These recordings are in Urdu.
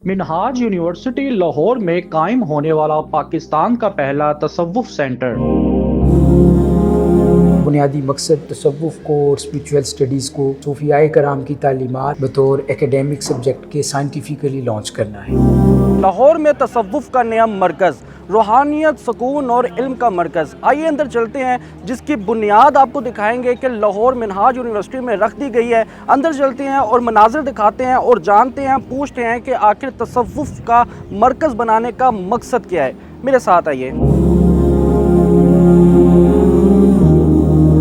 منہاج یونیورسٹی لاہور میں قائم ہونے والا پاکستان کا پہلا تصوف سینٹر۔ بنیادی مقصد تصوف کو اور اسپریچول اسٹڈیز کو صوفیاء کرام کی تعلیمات بطور ایکیڈیمک سبجیکٹ کے سائنٹیفکلی لانچ کرنا ہے۔ لاہور میں تصوف کا نیا مرکز، روحانیت، سکون اور علم کا مرکز۔ آئیے اندر چلتے ہیں، جس کی بنیاد آپ کو دکھائیں گے کہ لاہور منہاج یونیورسٹی میں رکھ دی گئی ہے۔ اندر چلتے ہیں اور مناظر دکھاتے ہیں اور جانتے ہیں، پوچھتے ہیں کہ آخر تصوف کا مرکز بنانے کا مقصد کیا ہے۔ میرے ساتھ آئیے۔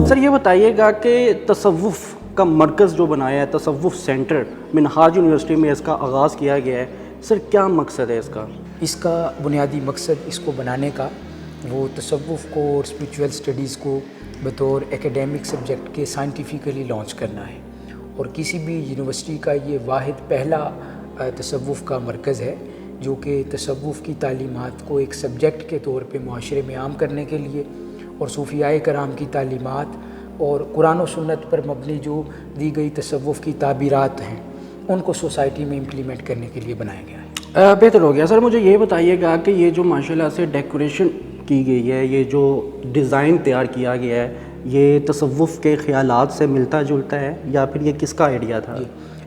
سر یہ بتائیے گا کہ تصوف کا مرکز جو بنایا ہے، تصوف سینٹر منہاج یونیورسٹی میں اس کا آغاز کیا گیا ہے، سر کیا مقصد ہے اس کا؟ اس کا بنیادی مقصد اس کو بنانے کا وہ تصوف کو اور اسپریچول اسٹڈیز کو بطور ایکیڈیمک سبجیکٹ کے سائنٹیفکلی لانچ کرنا ہے، اور کسی بھی یونیورسٹی کا یہ واحد پہلا تصوف کا مرکز ہے جو کہ تصوف کی تعلیمات کو ایک سبجیکٹ کے طور پہ معاشرے میں عام کرنے کے لیے اور صوفیاء کرام کی تعلیمات اور قرآن و سنت پر مبنی جو دی گئی تصوف کی تعبیرات ہیں ان کو سوسائٹی میں امپلیمنٹ کرنے کے لیے بنایا گیا ہے۔ بہتر ہو گیا۔ سر مجھے یہ بتائیے گا کہ یہ جو ماشاءاللہ سے ڈیکوریشن کی گئی ہے، یہ جو ڈیزائن تیار کیا گیا ہے، یہ تصوف کے خیالات سے ملتا جلتا ہے یا پھر یہ کس کا آئیڈیا تھا؟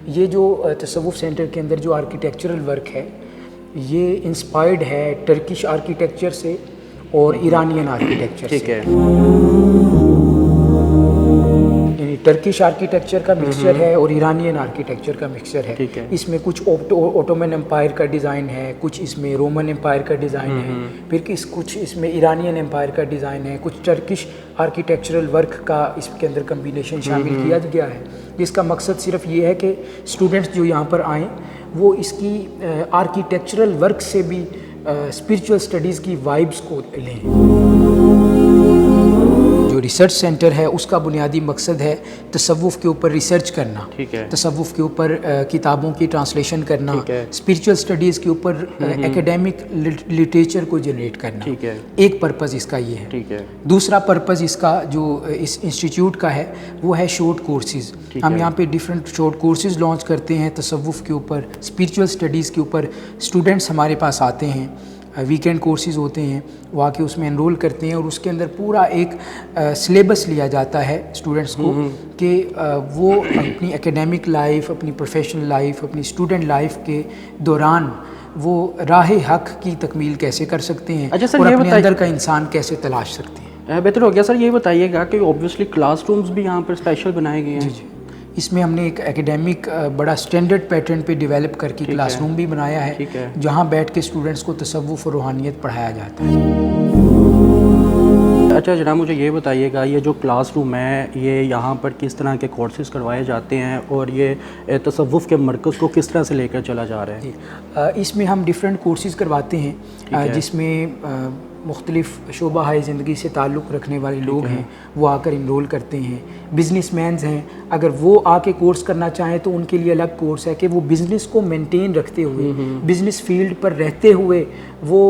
یہ جو تصوف سینٹر کے اندر جو آرکیٹیکچرل ورک ہے یہ انسپائرڈ ہے ٹرکش آرکیٹیکچر سے اور ایرانین آرکیٹیکچر سے۔ ٹھیک ہے۔ یعنی ٹرکش آرکیٹیکچر کا مکسچر ہے اور ایرانین آرکیٹیکچر کا مکسچر ہے۔ ٹھیک ہے۔ اس میں کچھ اوٹومن امپائر کا ڈیزائن ہے، کچھ اس میں رومن امپائر کا ڈیزائن ہے، پھر کچھ اس میں ایرانین امپائر کا ڈیزائن ہے، کچھ ٹرکش آرکیٹیکچرل ورک کا اس کے اندر کمبینیشن شامل کیا گیا ہے، جس کا مقصد صرف یہ ہے کہ اسٹوڈنٹس جو یہاں پر آئیں وہ اس کی آرکیٹیکچرل ورک سے بھی اسپریچول اسٹڈیز کی وائبس کو لیں۔ جو ریسرچ سینٹر ہے اس کا بنیادی مقصد ہے تصوف کے اوپر ریسرچ کرنا، ٹھیک ہے، تصوف کے اوپر کتابوں کی ٹرانسلیشن کرنا، ٹھیک ہے، اسپریچول اسٹڈیز کے اوپر ایکیڈیمک لٹریچر کو جنریٹ کرنا۔ ٹھیک ہے، ایک پرپز اس کا یہ ہے۔ ٹھیک ہے۔ دوسرا پرپز اس کا جو اس انسٹیٹیوٹ کا ہے وہ ہے شارٹ کورسز۔ ہم یہاں پہ ڈفرینٹ شارٹ کورسز لانچ کرتے ہیں تصوف کے اوپر، اسپریچول اسٹڈیز کے اوپر۔ اسٹوڈنٹس ہمارے پاس آتے ہیں، ویکینڈ کورسز ہوتے ہیں، وہ آ کے اس میں انرول کرتے ہیں اور اس کے اندر پورا ایک سلیبس لیا جاتا ہے اسٹوڈنٹس کو کہ وہ اپنی ایکیڈیمک لائف، اپنی پروفیشنل لائف، اپنی اسٹوڈنٹ لائف کے دوران وہ راہ حق کی تکمیل کیسے کر سکتے ہیں اور اپنے اندر کا انسان کیسے تلاش سکتے ہیں۔ بہتر ہو گیا۔ سر یہ بتائیے گا کہ اوبویسلی کلاس رومز بھی یہاں پر اسپیشل بنائے گئے ہیں؟ جی جی، اس میں ہم نے ایک ایکیڈیمک بڑا اسٹینڈرڈ پیٹرن پہ ڈیولپ کر کے کلاس روم بھی بنایا ہے جہاں بیٹھ کے اسٹوڈنٹس کو تصوف اور روحانیت پڑھایا جاتا ہے۔ اچھا جناب، مجھے یہ بتائیے گا یہ جو کلاس روم ہے یہ یہاں پر کس طرح کے کورسز کروائے جاتے ہیں اور یہ تصوف کے مرکز کو کس طرح سے لے کر چلا جا رہا ہے؟ اس میں ہم ڈفرینٹ کورسز کرواتے ہیں جس میں مختلف شعبہ ہائے زندگی سے تعلق رکھنے والے لوگ ہیں وہ آ کر انرول کرتے ہیں۔ بزنس مینز ہیں، اگر وہ آ کے کورس کرنا چاہیں تو ان کے لیے الگ کورس ہے کہ وہ بزنس کو مینٹین رکھتے ہوئے، بزنس فیلڈ پر رہتے ہوئے وہ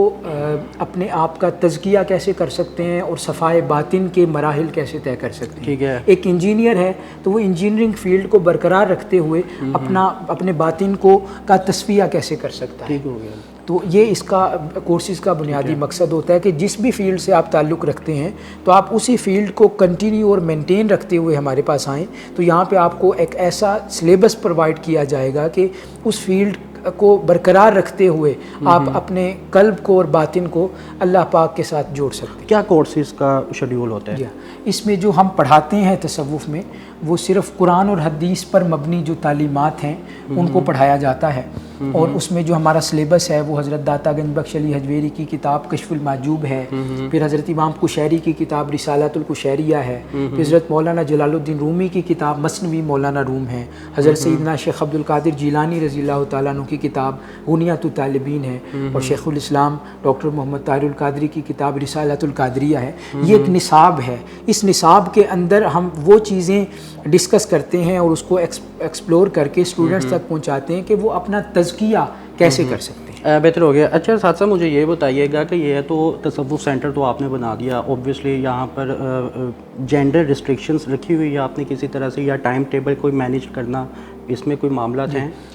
اپنے آپ کا تزکیہ کیسے کر سکتے ہیں اور صفائے باطن کے مراحل کیسے طے کر سکتے ہیں۔ ٹھیک ہے۔ ایک انجینئر ہے تو وہ انجینئرنگ فیلڈ کو برقرار رکھتے ہوئے اپنے باطن کا تصفیہ کیسے کر سکتا ہے۔ ٹھیک ہو گیا۔ تو یہ اس کا کورسز کا بنیادی مقصد ہوتا ہے کہ جس بھی فیلڈ سے آپ تعلق رکھتے ہیں تو آپ اسی فیلڈ کو کنٹینیو اور مینٹین رکھتے ہوئے ہمارے پاس آئیں تو یہاں پہ آپ کو ایک ایسا سلیبس پرووائڈ کیا جائے گا کہ اس فیلڈ کو برقرار رکھتے ہوئے آپ اپنے قلب کو اور باطن کو اللہ پاک کے ساتھ جوڑ سکتے ہیں۔ کیا کورسز کا شیڈیول ہوتا ہے؟ اس میں جو ہم پڑھاتے ہیں تصوف میں وہ صرف قرآن اور حدیث پر مبنی جو تعلیمات ہیں ان کو پڑھایا جاتا ہے، اور اس میں جو ہمارا سلیبس ہے وہ حضرت داتا گنج بخش علی حجویری کی کتاب کشف المحجوب ہے، پھر حضرت امام قشیری کی کتاب رسالۃ القشیریہ ہے، پھر حضرت مولانا جلال الدین رومی کی کتاب مثنوی مولانا روم ہے، حضرت سیدنا شیخ عبد القادر جیلانی رضی اللہ تعالیٰ عنہ کی کتاب غنیۃ الطالبین ہے، اور شیخ الاسلام ڈاکٹر محمد طاہر القادری کی کتاب رسالۃ القادریہ ہے۔ یہ ایک نصاب ہے، اس نصاب کے اندر ہم وہ چیزیں ڈسکس کرتے ہیں اور اس کو ایکسپلور کر کے اسٹوڈنٹس تک پہنچاتے ہیں کہ وہ اپنا تزکیہ کیسے کر سکتے ہیں۔ بہتر ہو گیا۔ اچھا ساتھ ساتھ مجھے یہ بتائیے گا کہ یہ تو تصوف سینٹر تو آپ نے بنا دیا، اوبویسلی یہاں پر جینڈر ریسٹرکشنز رکھی ہوئی ہے آپ نے کسی طرح سے، یا ٹائم ٹیبل کوئی مینیج کرنا اس میں کوئی معاملات ہیں؟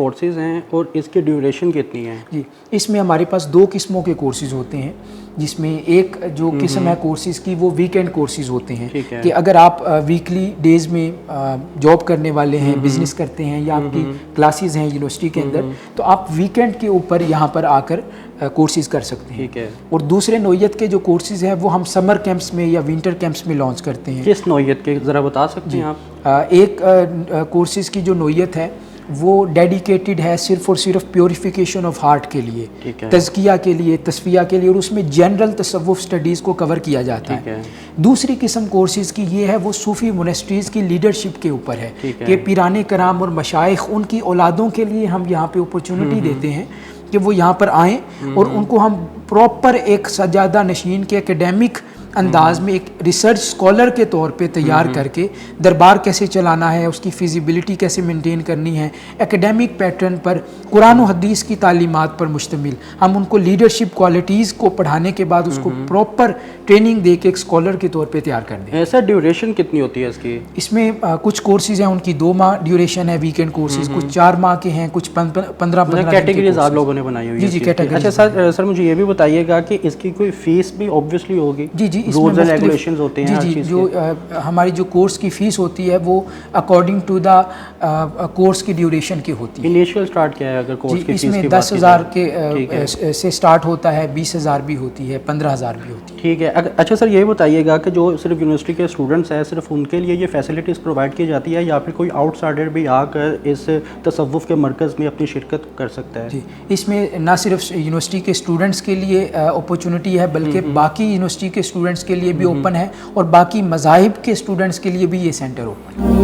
کورسز ہیں اور اس کی ڈیوریشن کتنی ہے؟ جی، اس میں ہمارے پاس 2 قسموں کے کورسز ہوتے ہیں، جس میں ایک جو قسم ہے کورسز کی وہ ویکینڈ کورسز ہوتے ہیں کہ اگر آپ ویکلی ڈیز میں جاب کرنے والے ہیں، بزنس کرتے ہیں یا آپ کی کلاسز ہیں یونیورسٹی کے اندر، تو آپ ویکینڈ کے اوپر یہاں پر آ کر کورسز کر سکتے ہیں. ٹھیک ہے. اور دوسرے نوعیت کے جو کورسز ہیں وہ ہم سمر کیمپس میں یا ونٹر کیمپس میں لانچ کرتے ہیں. کس نوعیت کے ذرا بتا سکتے ہیں آپ؟ ایک کورسز کی جو نوعیت ہے وہ ڈیڈیکیٹڈ ہے صرف اور صرف پیوریفیکیشن آف ہارٹ کے لیے، تزکیہ کے لیے، تصفیہ کے لیے، اور اس میں جنرل تصوف سٹڈیز کو کور کیا جاتا ہے. دوسری قسم کورسز کی یہ ہے وہ صوفی مونسٹریز کی لیڈرشپ کے اوپر ہے کہ پیران کرام اور مشائخ ان کی اولادوں کے لیے ہم یہاں پہ اپرچونٹی دیتے ہیں کہ وہ یہاں پر آئیں اور ان کو ہم پراپر ایک سجادہ نشین کے ایکیڈیمک انداز میں ایک ریسرچ اسکالر کے طور پہ تیار کر کے دربار کیسے چلانا ہے، اس کی فیزیبلٹی کیسے مینٹین کرنی ہے، ایکیڈیمک پیٹرن پر، قرآن و حدیث کی تعلیمات پر مشتمل ہم ان کو لیڈرشپ کوالٹیز کو پڑھانے کے بعد اس کو پراپر ٹریننگ دے کے ایک اسکالر کے طور پہ تیار کر دیں. ایسا ڈیوریشن کتنی ہوتی ہے اس کی؟ اس میں کچھ کورسز ہیں ان کی 2 ماہ ڈیوریشن ہے ویکینڈ کورسز، کچھ 4 ماہ کے ہیں، کچھ 15 کیٹیگریز آپ لوگوں نے بنائی ہوئی ہے. جی کیٹیگریز. اچھا سر مجھے یہ بھی بتائیے گا کہ اس کی کوئی فیس بھی اوبویسلی ہوگی؟ جی رولز اینڈ ریگولیشنز ہوتے ہیں. جی جو ہماری جو کورس کی فیس ہوتی ہے وہ اکارڈنگ ٹو دا کورس کی ڈیوریشن کی ہوتی ہے. انیشیل سٹارٹ کیا ہے اگر کورس کی فیس اس میں 10,000 کے سے سٹارٹ ہوتا ہے، 20,000 بھی ہوتی ہے، 15,000 بھی ہوتی ہے. ٹھیک ہے. اچھا سر یہ بتائیے گا کہ جو صرف یونیورسٹی کے اسٹوڈنٹس ہیں صرف ان کے لیے یہ فیسلٹیز پرووائڈ کی جاتی ہے یا پھر کوئی آؤٹ سائڈر بھی آ کر اس تصوف کے مرکز میں اپنی شرکت کر سکتا ہے؟ جی، اس میں نہ صرف یونیورسٹی کے اسٹوڈنٹس کے لیے اپرچونٹی ہے بلکہ باقی یونیورسٹی کے اسٹوڈنٹس کے لیے بھی اوپن ہے اور باقی مذاہب کے اسٹوڈنٹس کے لیے بھی یہ سینٹر اوپن ہے.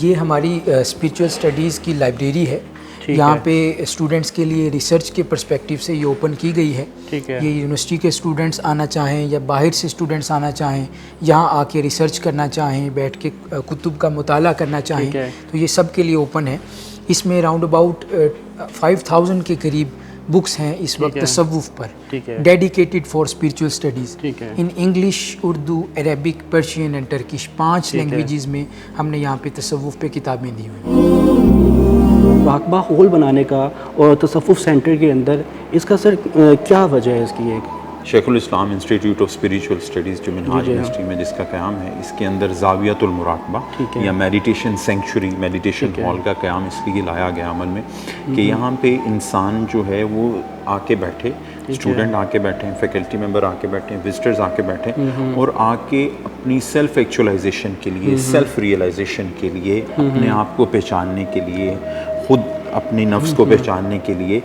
یہ ہماری اسپریچول اسٹڈیز کی لائبریری ہے. یہاں پہ اسٹوڈنٹس کے لیے ریسرچ کے پرسپیکٹیو سے یہ اوپن کی گئی ہے. یہ یونیورسٹی کے اسٹوڈنٹس آنا چاہیں یا باہر سے اسٹوڈنٹس آنا چاہیں، یہاں آ کے ریسرچ کرنا چاہیں، بیٹھ کے کتب کا مطالعہ کرنا چاہیں تو یہ سب کے لیے اوپن ہے. اس میں راؤنڈ اباؤٹ 5,000 کے قریب بکس ہیں اس وقت تصوف پر، dedicated for spiritual studies in English, Urdu, Arabic, Persian and Turkish. 5 languages میں ہم نے یہاں پہ تصوف پہ کتابیں دی ہوئی ہیں. مراقبہ ہال بنانے کا اور تصوف سینٹر کے اندر اس کا سر کیا وجہ ہے اس کی؟ ایک شیخ الاسلام انسٹیٹیوٹ آف اسپریچول اسٹڈیز جو منہاج یونیورسٹی میں جس کا قیام ہے، اس کے اندر زاویۃ المراقبہ یا میڈیٹیشن سینکچوری، میڈیٹیشن ہال کا قیام اس لیے لایا گیا عمل میں کہ یہاں پہ انسان جو ہے وہ آ کے بیٹھے، اسٹوڈنٹ آ کے بیٹھیں، فیکلٹی ممبر آ کے بیٹھیں، وزٹرز آ کے بیٹھیں اور آ کے اپنی سیلف ایکچولائزیشن کے لیے، سیلف ریئلائزیشن کے لیے، اپنے آپ کو پہچاننے کے لیے، خود اپنی نفس کو پہچاننے کے لیے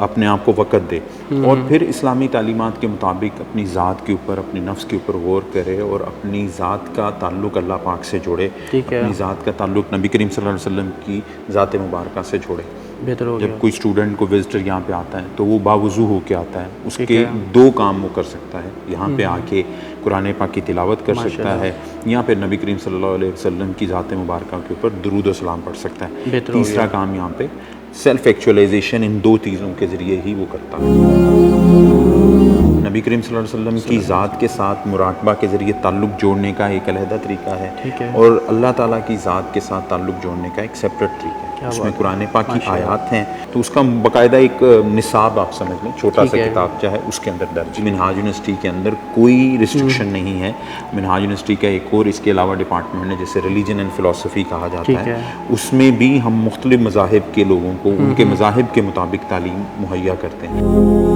اپنے آپ کو وقت دے اور پھر اسلامی تعلیمات کے مطابق اپنی ذات کے اوپر، اپنی نفس کے اوپر غور کرے اور اپنی ذات کا تعلق اللہ پاک سے جوڑے، اپنی ذات کا تعلق نبی کریم صلی اللہ علیہ وسلم کی ذات مبارکہ سے جوڑے. جب کوئی اسٹوڈنٹ کو وزٹر یہاں پہ آتا ہے تو وہ باوضو ہو کے آتا ہے، اس کے 2 کام وہ کر سکتا ہے. یہاں پہ آ کے قرآن پاک کی تلاوت کر سکتا ہے، یہاں پہ نبی کریم صلی اللہ علیہ وسلم کی ذات مبارکہ کے اوپر درود و سلام پڑھ سکتا ہے. تیسرا کام یہاں پہ سیلف ایکچولائزیشن ان 2 چیزوں کے ذریعے ہی وہ کرتا ہے. نبی کریم صلی اللہ علیہ وسلم کی ذات کے ساتھ مراقبہ کے ذریعے تعلق جوڑنے کا ایک علیحدہ طریقہ ہے اور اللہ تعالیٰ کی ذات کے ساتھ تعلق جوڑنے کا ایک سیپریٹ طریقہ ہے. اس میں قرآن پاک کی آیات ہیں تو اس کا باقاعدہ ایک نصاب آپ سمجھ لیں، چھوٹا سا کتاب چاہے اس کے اندر درج. منہاج یونیورسٹی کے اندر کوئی ریسٹرکشن نہیں ہے. منہاج یونیورسٹی کا ایک اور اس کے علاوہ ڈپارٹمنٹ ہے جسے ریلیجن اینڈ فلسفی کہا جاتا ہے، اس میں بھی ہم مختلف مذاہب کے لوگوں کو ان کے مذاہب کے مطابق تعلیم مہیا کرتے ہیں.